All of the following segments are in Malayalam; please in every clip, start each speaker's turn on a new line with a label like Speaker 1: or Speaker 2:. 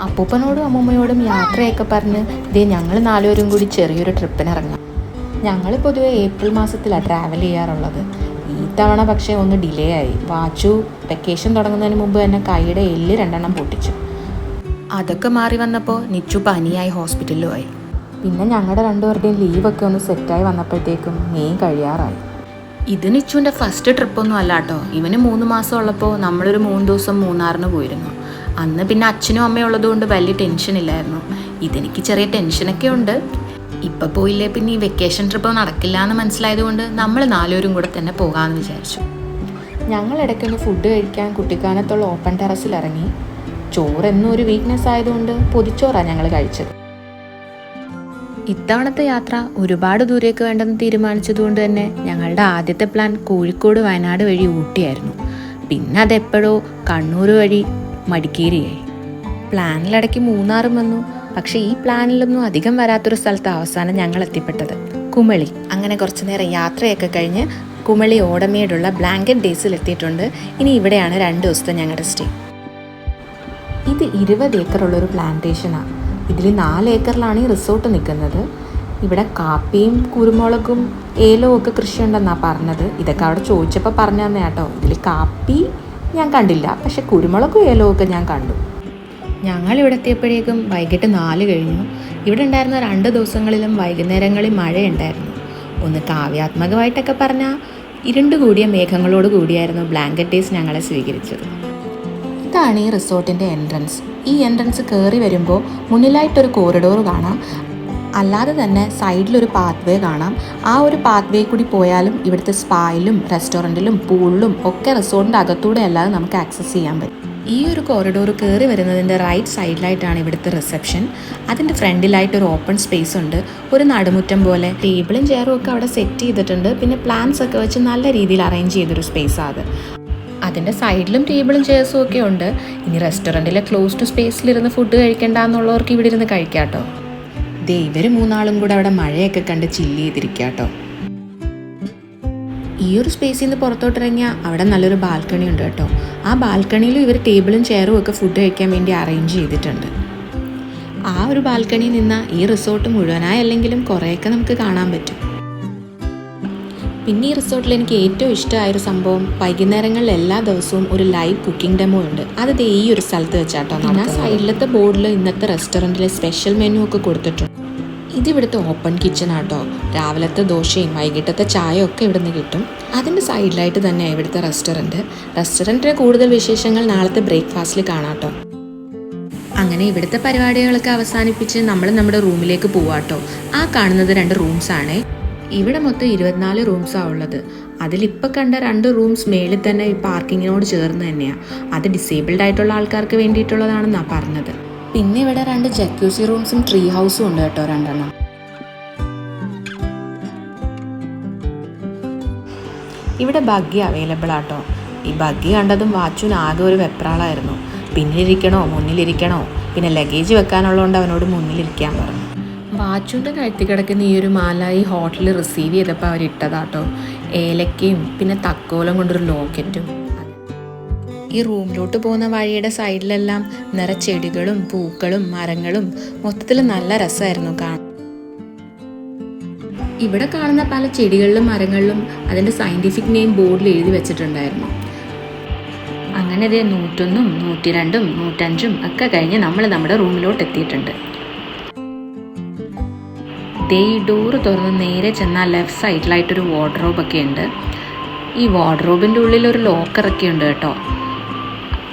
Speaker 1: അപ്പൂപ്പനോടും അമ്മൂമ്മയോടും യാത്രയൊക്കെ പറഞ്ഞ് ഞങ്ങൾ നാലുപേരും കൂടി ചെറിയൊരു ട്രിപ്പിനിറങ്ങാം. ഞങ്ങൾ പൊതുവെ ഏപ്രിൽ മാസത്തിലാണ് ട്രാവൽ ചെയ്യാറുള്ളത്. ഈ തവണ പക്ഷേ ഒന്ന് ഡിലേ ആയി. വാച്ചു വെക്കേഷൻ തുടങ്ങുന്നതിന് മുമ്പ് തന്നെ കൈയുടെ എല്ല് 2 പൊട്ടിച്ചു. അതൊക്കെ മാറി വന്നപ്പോൾ നിച്ചു പനിയായി ഹോസ്പിറ്റലിലുമായി. പിന്നെ ഞങ്ങളുടെ രണ്ടുപേരുടെയും ലീവൊക്കെ ഒന്ന് സെറ്റായി വന്നപ്പോഴത്തേക്കും മെയ് കഴിയാറായി. ഇത് നിച്ചുവിൻ്റെ ഫസ്റ്റ് ട്രിപ്പൊന്നും അല്ല കേട്ടോ. ഇവന് 3 മാസം ഉള്ളപ്പോൾ നമ്മളൊരു 3 ദിവസം മൂന്നാറിന് പോയിരുന്നു. അന്ന് പിന്നെ അച്ഛനും അമ്മയും ഉള്ളതുകൊണ്ട് വലിയ ടെൻഷൻ ഇല്ലായിരുന്നു. ഇതെനിക്ക് ചെറിയ ടെൻഷനൊക്കെ ഉണ്ട്. ഇപ്പം പോയില്ലേ പിന്നെ ഈ വെക്കേഷൻ ട്രിപ്പ് നടക്കില്ല എന്ന് മനസ്സിലായതുകൊണ്ട് നമ്മൾ 4 പേരും കൂടെ തന്നെ പോകാമെന്ന് വിചാരിച്ചു. ഞങ്ങൾ ഇടയ്ക്കൊന്ന് ഫുഡ് കഴിക്കാൻ കുട്ടിക്കാനത്തുള്ള ഓപ്പൺ ടെറസിൽ ഇറങ്ങി. ചോറെന്നും ഒരു വീക്ക്നെസ് ആയതുകൊണ്ട് പൊതിച്ചോറാണ് ഞങ്ങൾ കഴിച്ചത്. ഇത്തവണത്തെ യാത്ര ഒരുപാട് ദൂരേക്ക് വേണ്ടെന്ന് തീരുമാനിച്ചതുകൊണ്ട് തന്നെ ഞങ്ങളുടെ ആദ്യത്തെ പ്ലാൻ കോഴിക്കോട് വയനാട് വഴി ഊട്ടിയായിരുന്നു. പിന്നെ അതെപ്പോഴോ കണ്ണൂർ വഴി മടിക്കേരിയായി. പ്ലാനിലിടയ്ക്ക് മൂന്നാറും വന്നു. പക്ഷേ ഈ പ്ലാനിലൊന്നും അധികം വരാത്തൊരു സ്ഥലത്ത് അവസാനം ഞങ്ങൾ എത്തിപ്പെട്ടത് കുമളി. അങ്ങനെ കുറച്ച് നേരം യാത്രയൊക്കെ കഴിഞ്ഞ് കുമളി ഓടമേടുള്ള ബ്ലാങ്കറ്റ് ഡേയ്സിൽ എത്തിയിട്ടുണ്ട്. ഇനി ഇവിടെയാണ് 2 ദിവസത്തെ ഞങ്ങളുടെ സ്റ്റേ. ഇത് 20 ഏക്കറുള്ളൊരു പ്ലാന്റേഷനാണ്. ഇതിൽ 4 ഏക്കറിലാണ് ഈ റിസോർട്ട് നിൽക്കുന്നത്. ഇവിടെ കാപ്പിയും കുരുമുളകും ഏലവും ഒക്കെ കൃഷിയുണ്ടെന്നാണ് പറഞ്ഞത്. ഇതൊക്കെ അവിടെ ചോദിച്ചപ്പോൾ പറഞ്ഞു തന്നെ കേട്ടോ. ഇതിൽ കാപ്പി ഞാൻ കണ്ടില്ല, പക്ഷെ കുരുമുളകും ഏലവും ഒക്കെ ഞാൻ കണ്ടു. ഞങ്ങളിവിടെ എത്തിയപ്പോഴേക്കും വൈകിട്ട് 4 കഴിഞ്ഞു. ഇവിടെ ഉണ്ടായിരുന്ന 2 ദിവസങ്ങളിലും വൈകുന്നേരങ്ങളിൽ മഴയുണ്ടായിരുന്നു. ഒന്ന് കാവ്യാത്മകമായിട്ടൊക്കെ പറഞ്ഞാൽ ഇരുണ്ട് കൂടിയ മേഘങ്ങളോട് കൂടിയായിരുന്നു ബ്ലാങ്കറ്റ് ഡേയ്സ് ഞങ്ങളെ സ്വീകരിച്ചത്. ഇതാണ് ഈ റിസോർട്ടിൻ്റെ എൻട്രൻസ്. ഈ എൻട്രൻസ് കയറി വരുമ്പോൾ മുന്നിലായിട്ടൊരു കോറിഡോർ കാണാം. അല്ലാതെ തന്നെ സൈഡിലൊരു പാത്ത് വേ കാണാം. ആ ഒരു പാത്ത് വേ കൂടി പോയാലും ഇവിടുത്തെ സ്പായിലും റെസ്റ്റോറൻറ്റിലും പൂളിലും ഒക്കെ റിസോർട്ടിൻ്റെ അകത്തൂടെ അല്ലാതെ നമുക്ക് ആക്സസ് ചെയ്യാൻ പറ്റും. ഈ ഒരു കോറിഡോർ കയറി വരുന്നതിൻ്റെ റൈറ്റ് സൈഡിലായിട്ടാണ് ഇവിടുത്തെ റിസപ്ഷൻ. അതിൻ്റെ ഫ്രണ്ടിലായിട്ടൊരു ഓപ്പൺ സ്പേസ് ഉണ്ട്. ഒരു നടുമുറ്റം പോലെ ടേബിളും ചെയറും ഒക്കെ അവിടെ സെറ്റ് ചെയ്തിട്ടുണ്ട്. പിന്നെ പ്ലാന്റ്സ് ഒക്കെ വെച്ച് നല്ല രീതിയിൽ അറേഞ്ച് ചെയ്തൊരു സ്പേസാണ് അത്. അതിൻ്റെ സൈഡിലും ടേബിളും ചെയർസും ഒക്കെ ഉണ്ട്. ഇനി റെസ്റ്റോറൻറ്റിലെ ക്ലോസ്ഡ് സ്പേസിലിരുന്ന് ഫുഡ് കഴിക്കേണ്ടെന്നുള്ളവർക്ക് ഇവിടെ ഇരുന്ന് കഴിക്കാം കേട്ടോ. ഇവർ 3 ആളും കൂടെ അവിടെ മഴയൊക്കെ കണ്ട് ചില്ല് ചെയ്തിരിക്കുക കേട്ടോ. ഈ ഒരു സ്പേസിൽ നിന്ന് പുറത്തോട്ടിറങ്ങിയാൽ അവിടെ നല്ലൊരു ബാൽക്കണി ഉണ്ട് കേട്ടോ. ആ ബാൽക്കണിയിലും ഇവർ ടേബിളും ചെയറും ഒക്കെ ഫുഡ് കഴിക്കാൻ വേണ്ടി അറേഞ്ച് ചെയ്തിട്ടുണ്ട്. ആ ഒരു ബാൽക്കണിയിൽ നിന്നാൽ ഈ റിസോർട്ട് മുഴുവനായി അല്ലെങ്കിലും കുറേയൊക്കെ നമുക്ക് കാണാൻ പറ്റും. പിന്നെ ഈ റിസോർട്ടിൽ എനിക്ക് ഏറ്റവും ഇഷ്ടമായൊരു സംഭവം വൈകുന്നേരങ്ങളിൽ എല്ലാ ദിവസവും ഒരു ലൈവ് കുക്കിംഗ് ഡെമോ ഉണ്ട്. അത് ഈ ഒരു സ്ഥലത്ത് വെച്ചാട്ടോ. പിന്നെ സൈഡിലത്തെ ബോർഡിൽ ഇന്നത്തെ റെസ്റ്റോറൻറ്റിലെ സ്പെഷ്യൽ മെനു ഒക്കെ കൊടുത്തിട്ടുണ്ട്. ഇതിവിടുത്തെ ഓപ്പൺ കിച്ചൺ ആട്ടോ. രാവിലത്തെ ദോശയും വൈകിട്ടത്തെ ചായയും ഒക്കെ ഇവിടുന്ന് കിട്ടും. അതിൻ്റെ സൈഡിലായിട്ട് തന്നെ ഇവിടുത്തെ റെസ്റ്റോറൻറ്റിൻ്റെ കൂടുതൽ വിശേഷങ്ങൾ നാളത്തെ ബ്രേക്ക്ഫാസ്റ്റിൽ കാണാട്ടോ. അങ്ങനെ ഇവിടുത്തെ പരിപാടികളൊക്കെ അവസാനിപ്പിച്ച് നമ്മൾ നമ്മുടെ റൂമിലേക്ക് പോവാട്ടോ. ആ കാണുന്നത് 2 റൂംസാണ്. ഇവിടെ മൊത്തം 24 റൂംസാണ് ഉള്ളത്. അതിലിപ്പോൾ കണ്ട 2 റൂംസ് മേളിൽ തന്നെ ഈ പാർക്കിങ്ങിനോട് ചേർന്ന് തന്നെയാണ്. അത് ഡിസേബിൾഡ് ആയിട്ടുള്ള ആൾക്കാർക്ക് വേണ്ടിയിട്ടുള്ളതാണെന്നാണ് പറഞ്ഞത്. പിന്നെ ഇവിടെ 2 ജക്യൂസി റൂംസും ട്രീ ഹൗസും ഉണ്ട് കേട്ടോ, 2 എണ്ണം. ഇവിടെ ബഗ്ഗി അവൈലബിൾ ആട്ടോ. ഈ ബഗ്ഗി കണ്ടതും വാച്ചുവിന് ആകെ ഒരു വെപ്രാളായിരുന്നു. പിന്നിലിരിക്കണോ മുന്നിലിരിക്കണോ, പിന്നെ ലഗേജ് വെക്കാനുള്ളതുകൊണ്ട് അവനോട് മുന്നിലിരിക്കാൻ പറഞ്ഞു. വാച്ചുവിൻ്റെ കഴുത്തി കിടക്കുന്ന ഈ ഒരു മാല ഈ ഹോട്ടലിൽ റിസീവ് ചെയ്തപ്പോൾ അവർ ഇട്ടതാട്ടോ. ഏലക്കയും പിന്നെ തക്കോലം കൊണ്ടൊരു ലോക്കറ്റും. ഈ റൂമിലോട്ട് പോകുന്ന വഴിയുടെ സൈഡിലെല്ലാം നിറച്ചെടികളും പൂക്കളും മരങ്ങളും മൊത്തത്തിൽ നല്ല രസമായിരുന്നു കാണാൻ. ഇവിടെ കാണുന്ന പല ചെടികളിലും മരങ്ങളിലും അതിൻ്റെ സയൻറ്റിഫിക് നെയിം ബോർഡിൽ എഴുതി വെച്ചിട്ടുണ്ടായിരുന്നു. അങ്ങനെ 101, 102, 105 ഒക്കെ കഴിഞ്ഞ് നമ്മൾ നമ്മുടെ റൂമിലോട്ട് എത്തിയിട്ടുണ്ട്. ഈ ഡോറ് തുറന്ന് നേരെ ചെന്നാൽ ലെഫ്റ്റ് സൈഡിലായിട്ടൊരു വാർഡ്രോബൊക്കെ ഉണ്ട്. ഈ വാർഡ്രോബിൻ്റെ ഉള്ളിലൊരു ലോക്കറൊക്കെ ഉണ്ട് കേട്ടോ.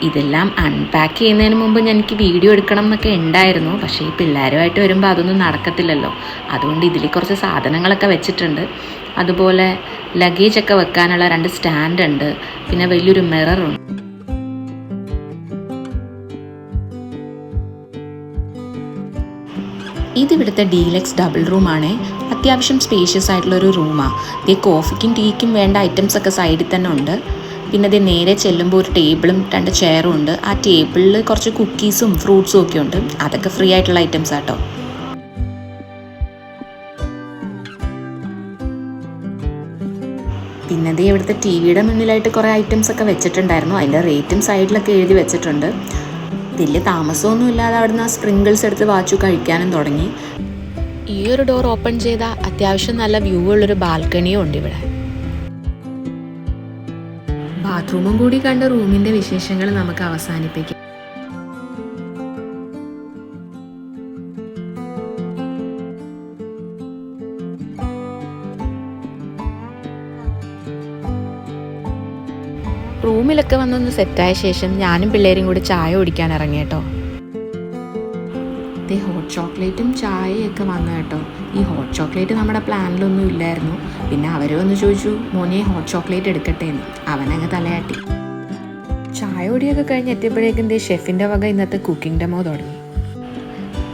Speaker 1: ഇതെല്ലാം അൺപാക്ക് ചെയ്യുന്നതിന് മുമ്പ് എനിക്ക് വീഡിയോ എടുക്കണം എന്നൊക്കെ ഉണ്ടായിരുന്നു. പക്ഷേ ഈ പിള്ളേരുമായിട്ട് വരുമ്പോൾ അതൊന്നും നടക്കത്തില്ലല്ലോ. അതുകൊണ്ട് ഇതിൽ കുറച്ച് സാധനങ്ങളൊക്കെ വെച്ചിട്ടുണ്ട്. അതുപോലെ ലഗേജൊക്കെ വെക്കാനുള്ള 2 സ്റ്റാൻഡ് ഉണ്ട്. പിന്നെ വലിയൊരു മിററുണ്ട്. ഇതിവിടുത്തെ ഡീലക്സ് ഡബിൾ റൂമാണ്. അത്യാവശ്യം സ്പേഷ്യസ് ആയിട്ടുള്ളൊരു റൂമാണ്. ഇത് കോഫിക്കും ടീക്കും വേണ്ട ഐറ്റംസ് ഒക്കെ സൈഡിൽ തന്നെ ഉണ്ട്. പിന്നെ ഇത് നേരെ ചെല്ലുമ്പോൾ ഒരു ടേബിളും 2 ചെയറും ഉണ്ട്. ആ ടേബിളിൽ കുറച്ച് കുക്കീസും ഫ്രൂട്ട്സും ഒക്കെ ഉണ്ട്. അതൊക്കെ ഫ്രീ ആയിട്ടുള്ള ഐറ്റംസ് ആട്ടോ. പിന്നെ ഇത് ഇവിടുത്തെ ടി വിയുടെ മുന്നിലായിട്ട് കുറേ ഐറ്റംസ് ഒക്കെ വെച്ചിട്ടുണ്ടായിരുന്നു. അതിൻ്റെ റേറ്റും സൈഡിലൊക്കെ എഴുതി വെച്ചിട്ടുണ്ട്. വലിയ താമസമൊന്നും ഇല്ലാതെ അവിടുന്ന് ആ സ്പ്രിങ്കിൾസ് എടുത്ത് വാച്ചു കഴിക്കാനും തുടങ്ങി. ഈ ഒരു ഡോർ ഓപ്പൺ ചെയ്താൽ അത്യാവശ്യം നല്ല വ്യൂ ഉള്ളൊരു ബാൽക്കണിയും ഉണ്ട് ഇവിടെ. ബാത്റൂമും കൂടി കണ്ട റൂമിൻ്റെ വിശേഷങ്ങൾ നമുക്ക് അവസാനിപ്പിക്കാം. റൂമിലൊക്കെ വന്നൊന്ന് സെറ്റായ ശേഷം ഞാനും പിള്ളേരും കൂടി ചായ കുടിക്കാൻ ഇറങ്ങി കേട്ടോ. ഹോട്ട് ചോക്ലേറ്റും ചായയൊക്കെ വന്നു കേട്ടോ. ഈ ഹോട്ട് ചോക്ലേറ്റ് നമ്മുടെ പ്ലാനിലൊന്നും ഇല്ലായിരുന്നു. പിന്നെ അവർ വന്ന് ചോദിച്ചു, മോനെ ഹോട്ട് ചോക്ലേറ്റ് എടുക്കട്ടെ എന്ന്. അവനങ്ങ് തലയാട്ടി. ചായ കുടിയൊക്കെ കഴിഞ്ഞ് എത്തിയപ്പോഴേക്കും ഷെഫിൻ്റെ വക ഇന്നത്തെ കുക്കിംഗ് ഡെമോ തുടങ്ങി.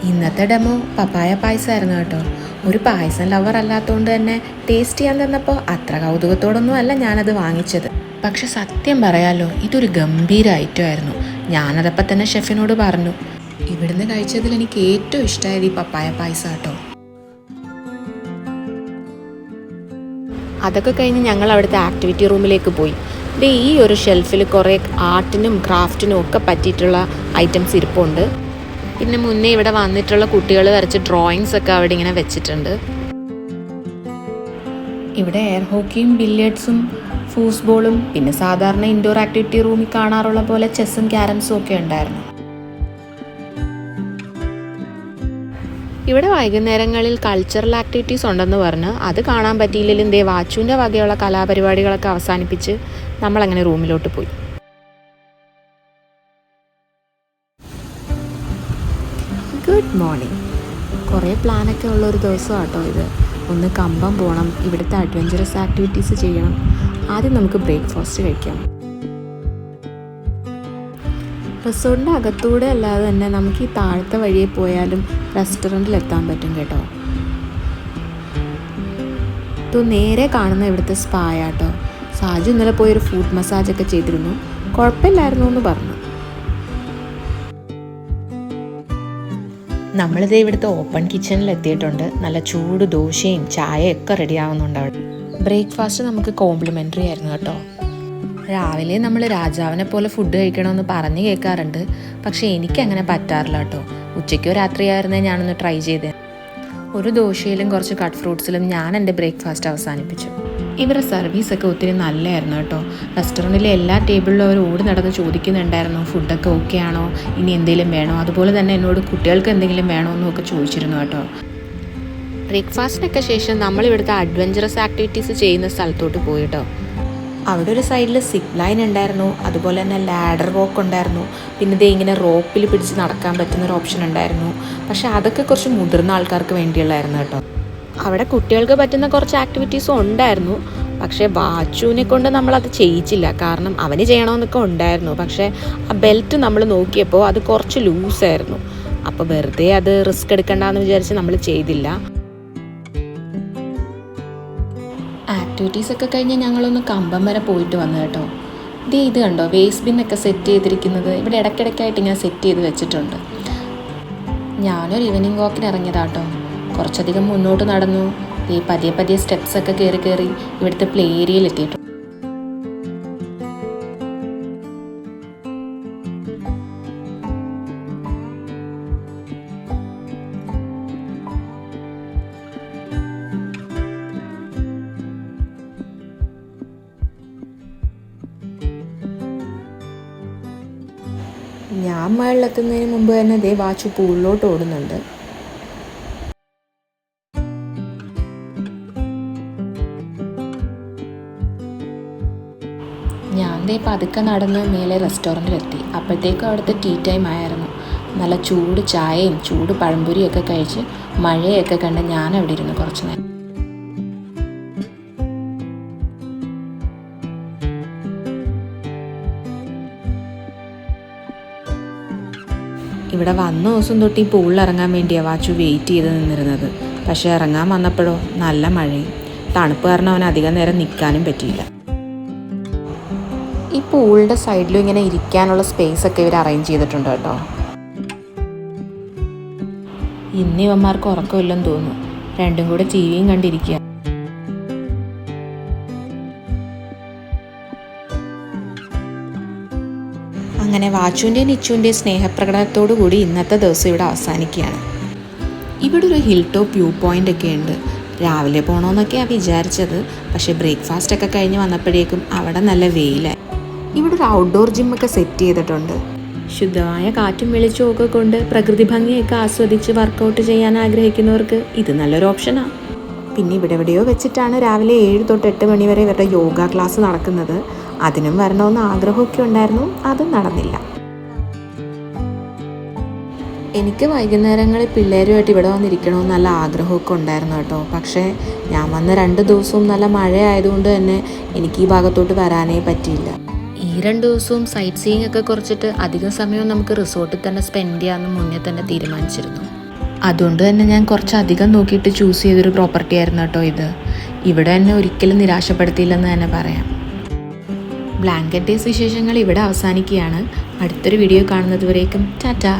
Speaker 1: ഇന്നത്തെ ഡെമോ പപ്പായ പായസമായിരുന്നു കേട്ടോ. ഒരു പായസം ലവർ അല്ലാത്തതുകൊണ്ട് തന്നെ ടേസ്റ്റ് ചെയ്യാൻ തന്നപ്പോൾ അത്ര കൗതുകത്തോടൊന്നും അല്ല ഞാനത് വാങ്ങിച്ചത്. പക്ഷെ സത്യം പറയാലോ, ഇതൊരു ഗംഭീര ഐറ്റം ആയിരുന്നു. ഞാനതപ്പം തന്നെ ഷെഫിനോട് പറഞ്ഞു, ഇവിടുന്ന് കഴിച്ചതിൽ എനിക്ക് ഏറ്റവും ഇഷ്ടമായത് ഈ പപ്പായ പായസം കേട്ടോ. അതൊക്കെ കഴിഞ്ഞ് ഞങ്ങൾ അവിടുത്തെ ആക്ടിവിറ്റി റൂമിലേക്ക് പോയി. ഈ ഒരു ഷെൽഫിൽ കുറേ ആർട്ടിനും ക്രാഫ്റ്റിനും ഒക്കെ പറ്റിയിട്ടുള്ള ഐറ്റംസ് ഇരിപ്പുണ്ട്. പിന്നെ മുന്നേ ഇവിടെ വന്നിട്ടുള്ള കുട്ടികൾ വരച്ച ഡ്രോയിങ്സ് ഒക്കെ അവിടെ ഇങ്ങനെ വെച്ചിട്ടുണ്ട്. ഇവിടെ എയർ ഹോക്കിയും ബില്ലിയർഡ്സും ഫൂസ്ബോളും പിന്നെ സാധാരണ ഇൻഡോർ ആക്ടിവിറ്റി റൂമിൽ കാണാറുള്ള പോലെ ചെസ്സും ക്യാരംസും ഒക്കെ ഉണ്ടായിരുന്നു. ഇവിടെ വൈകുന്നേരങ്ങളിൽ കൾച്ചറൽ ആക്ടിവിറ്റീസ് ഉണ്ടെന്ന് പറഞ്ഞ് അത് കാണാൻ പറ്റിയില്ലെങ്കിലും വാച്ചുവിൻ്റെ വകയുള്ള കലാപരിപാടികളൊക്കെ അവസാനിപ്പിച്ച് നമ്മളങ്ങനെ റൂമിലോട്ട് പോയി. Good morning. കുറേ പ്ലാനൊക്കെ ഉള്ളൊരു ദിവസമാണ് കേട്ടോ ഇത്. ഒന്ന് കമ്പം പോകണം, ഇവിടുത്തെ അഡ്വഞ്ചറസ് ആക്ടിവിറ്റീസ് ചെയ്യണം. ആദ്യം നമുക്ക് ബ്രേക്ക്ഫാസ്റ്റ് കഴിക്കാം. റിസോർട്ടിൻ്റെ അകത്തൂടെ അല്ലാതെ തന്നെ നമുക്ക് ഈ താഴത്തെ വഴിയെ പോയാലും റെസ്റ്റോറൻറ്റിൽ എത്താൻ പറ്റും കേട്ടോ. ഇത് നേരെ കാണുന്ന ഇവിടുത്തെ സ്പായാട്ടോ. സാജു ഇന്നലെ പോയൊരു ഫുഡ് മസാജൊക്കെ ചെയ്തിരുന്നു, കുഴപ്പമില്ലായിരുന്നു എന്ന് പറഞ്ഞു. നമ്മളിത് ഇവിടുത്തെ ഓപ്പൺ കിച്ചണിൽ എത്തിയിട്ടുണ്ട്. നല്ല ചൂട് ദോശയും ചായയൊക്കെ റെഡി ആവുന്നുണ്ട് അവിടെ. ബ്രേക്ക്ഫാസ്റ്റ് നമുക്ക് കോംപ്ലിമെൻ്ററി ആയിരുന്നു കേട്ടോ. രാവിലെ നമ്മൾ രാജാവിനെ പോലെ ഫുഡ് കഴിക്കണമെന്ന് പറഞ്ഞ് കേൾക്കാറുണ്ട്, പക്ഷേ എനിക്കങ്ങനെ പറ്റാറില്ല കേട്ടോ. ഉച്ചയ്ക്കോ രാത്രിയായിരുന്നേ ഞാനൊന്ന് ട്രൈ ചെയ്തേ. ഒരു ദോശയിലും കുറച്ച് കട്ട് ഫ്രൂട്ട്സിലും ഞാൻ എൻ്റെ ബ്രേക്ക്ഫാസ്റ്റ് അവസാനിപ്പിച്ചു. ഇവരുടെ സർവീസൊക്കെ ഒത്തിരി നല്ലതായിരുന്നു കേട്ടോ. റെസ്റ്റോറൻറ്റിലെ എല്ലാ ടേബിളിലും അവർ ഓടി നടന്ന് ചോദിക്കുന്നുണ്ടായിരുന്നു, ഫുഡൊക്കെ ഓക്കെ ആണോ, ഇനി എന്തെങ്കിലും വേണോ. അതുപോലെ തന്നെ എന്നോട് കുട്ടികൾക്ക് എന്തെങ്കിലും വേണോ എന്നൊക്കെ ചോദിച്ചിരുന്നു കേട്ടോ. ബ്രേക്ക്ഫാസ്റ്റിനൊക്കെ ശേഷം നമ്മളിവിടുത്തെ അഡ്വഞ്ചറസ് ആക്ടിവിറ്റീസ് ചെയ്യുന്ന സ്ഥലത്തോട്ട് പോയി കേട്ടോ. അവിടെ ഒരു സൈഡിൽ സിപ്പ് ലൈൻ ഉണ്ടായിരുന്നു, അതുപോലെ തന്നെ ലാഡർ വോക്ക് ഉണ്ടായിരുന്നു. പിന്നെ ഇങ്ങനെ റോപ്പിൽ പിടിച്ച് നടക്കാൻ പറ്റുന്നൊരു ഓപ്ഷൻ ഉണ്ടായിരുന്നു. പക്ഷേ അതൊക്കെ കുറച്ച് മുതിർന്ന ആൾക്കാർക്ക് വേണ്ടിയുള്ളതായിരുന്നു കേട്ടോ. അവിടെ കുട്ടികൾക്ക് പറ്റുന്ന കുറച്ച് ആക്ടിവിറ്റീസും ഉണ്ടായിരുന്നു. പക്ഷേ ബാച്ചുവിനെ കൊണ്ട് നമ്മളത് ചെയ്യിച്ചില്ല, കാരണം അവന് ചെയ്യണമെന്നൊക്കെ ഉണ്ടായിരുന്നു. പക്ഷേ ആ ബെൽറ്റ് നമ്മൾ നോക്കിയപ്പോൾ അത് കുറച്ച് ലൂസായിരുന്നു. അപ്പോൾ വെറുതെ അത് റിസ്ക് എടുക്കണ്ടെന്ന് വിചാരിച്ച് നമ്മൾ ചെയ്തില്ല. ആക്ടിവിറ്റീസൊക്കെ കഴിഞ്ഞ് ഞങ്ങളൊന്ന് കമ്പം വരെ പോയിട്ട് വന്നു കേട്ടോ. ഇത് കണ്ടോ, വേസ്റ്റ് ബിന്നൊക്കെ സെറ്റ് ചെയ്തിരിക്കുന്നത് ഇവിടെ ഇടയ്ക്കിടയ്ക്കായിട്ട് ഇങ്ങനെ സെറ്റ് ചെയ്ത് വെച്ചിട്ടുണ്ട്. ഞാനൊരു ഈവനിങ് വാക്കിന് ഇറങ്ങിയതാട്ടോ. കുറച്ചധികം മുന്നോട്ട് നടന്നു. പതിയെ പതിയെ സ്റ്റെപ്സൊക്കെ കയറി ഇവിടുത്തെ പ്ലേ ഏരിയയിൽ എത്തിയിട്ടു. ഞാൻ മഴയിലെത്തുന്നതിന് മുമ്പ് തന്നെ വാച്ചു പൂളിലോട്ട് ഓടുന്നുണ്ട്. ഞാൻ പതുക്കെ നടന്ന് മേലെ റെസ്റ്റോറൻറ്റിലെത്തി. അപ്പോഴത്തേക്കും അവിടുത്തെ ടീ ടൈം ആയിരുന്നു. നല്ല ചൂട് ചായയും ചൂട് പഴംപൊരിയൊക്കെ കഴിച്ച് മഴയൊക്കെ കണ്ട് ഞാൻ അവിടെ ഇരുന്നു കുറച്ച് നേരം. ഇവിടെ വന്ന ദിവസം തൊട്ട് ഈ പൂളിൽ ഇറങ്ങാൻ വേണ്ടിയാണ് വാച്ചു വെയിറ്റ് ചെയ്ത് നിന്നിരുന്നത്. പക്ഷേ ഇറങ്ങാൻ വന്നപ്പോഴോ നല്ല മഴയും തണുപ്പ് കാരണം അവന് അധികം നേരം നിൽക്കാനും പറ്റിയില്ല. ഈ പൂളിൻ്റെ സൈഡിലും ഇങ്ങനെ ഇരിക്കാനുള്ള സ്പേസ് ഒക്കെ ഇവർ അറേഞ്ച് ചെയ്തിട്ടുണ്ട് കേട്ടോ. ഇന്ന് ഇവന്മാർക്ക് ഉറക്കമില്ലെന്ന് തോന്നുന്നു. രണ്ടും കൂടെ ടിവിയും കണ്ടിരിക്കുക. അങ്ങനെ ചാച്ചുവിൻ്റെയും നിച്ചുവിൻ്റെയും സ്നേഹപ്രകടനത്തോടു കൂടി ഇന്നത്തെ ദിവസം ഇവിടെ അവസാനിക്കുകയാണ്. ഇവിടെ ഒരു ഹിൽ ടോപ്പ് വ്യൂ പോയിൻ്റ് ഒക്കെ ഉണ്ട്. രാവിലെ പോകണമെന്നൊക്കെയാണ് വിചാരിച്ചത്, പക്ഷേ ബ്രേക്ക്ഫാസ്റ്റ് ഒക്കെ കഴിഞ്ഞ് വന്നപ്പോഴേക്കും അവിടെ നല്ല വെയിലായി. ഇവിടെ ഒരു ഔട്ട്ഡോർ ജിമ്മൊക്കെ സെറ്റ് ചെയ്തിട്ടുണ്ട്. ശുദ്ധമായ കാറ്റും വെളിച്ചവും ഒക്കെ കൊണ്ട് പ്രകൃതി ഭംഗിയൊക്കെ ആസ്വദിച്ച് വർക്കൗട്ട് ചെയ്യാൻ ആഗ്രഹിക്കുന്നവർക്ക് ഇത് നല്ലൊരു ഓപ്ഷനാണ്. പിന്നെ ഇവിടെ എവിടെയോ വെച്ചിട്ടാണ് രാവിലെ 7 തൊട്ട് 8 മണി വരെ ഇവരുടെ യോഗ ക്ലാസ് നടക്കുന്നത്. അതിനും വരണമെന്ന് ആഗ്രഹമൊക്കെ ഉണ്ടായിരുന്നു, അതും നടന്നില്ല. എനിക്ക് വൈകുന്നേരങ്ങളിൽ പിള്ളേരുമായിട്ട് ഇവിടെ വന്നിരിക്കണമെന്ന് നല്ല ആഗ്രഹമൊക്കെ ഉണ്ടായിരുന്നു കേട്ടോ. പക്ഷേ ഞാൻ വന്ന 2 ദിവസവും നല്ല മഴ ആയതുകൊണ്ട് തന്നെ എനിക്ക് ഈ ഭാഗത്തോട്ട് വരാനേ പറ്റിയില്ല. ഈ 2 ദിവസവും സൈറ്റ് സീയിങ് ഒക്കെ കുറച്ചിട്ട് അധികം സമയവും നമുക്ക് റിസോർട്ടിൽ തന്നെ സ്പെൻഡ് ചെയ്യാമെന്ന് മുന്നേ തന്നെ തീരുമാനിച്ചിരുന്നു. അതുകൊണ്ട് തന്നെ ഞാൻ കുറച്ചധികം നോക്കിയിട്ട് ചൂസ് ചെയ്തൊരു പ്രോപ്പർട്ടി ആയിരുന്നു കേട്ടോ ഇത്. ഇവിടെ എന്നെ ഒരിക്കലും നിരാശപ്പെടുത്തിയില്ലെന്ന് തന്നെ പറയാം. ബ്ലാങ്കറ്റ് ഡേയ്സ് വിശേഷങ്ങൾ ഇവിടെ അവസാനിക്കുകയാണ്. അടുത്തൊരു വീഡിയോ കാണുന്നത് വരേക്കും ടാറ്റാ.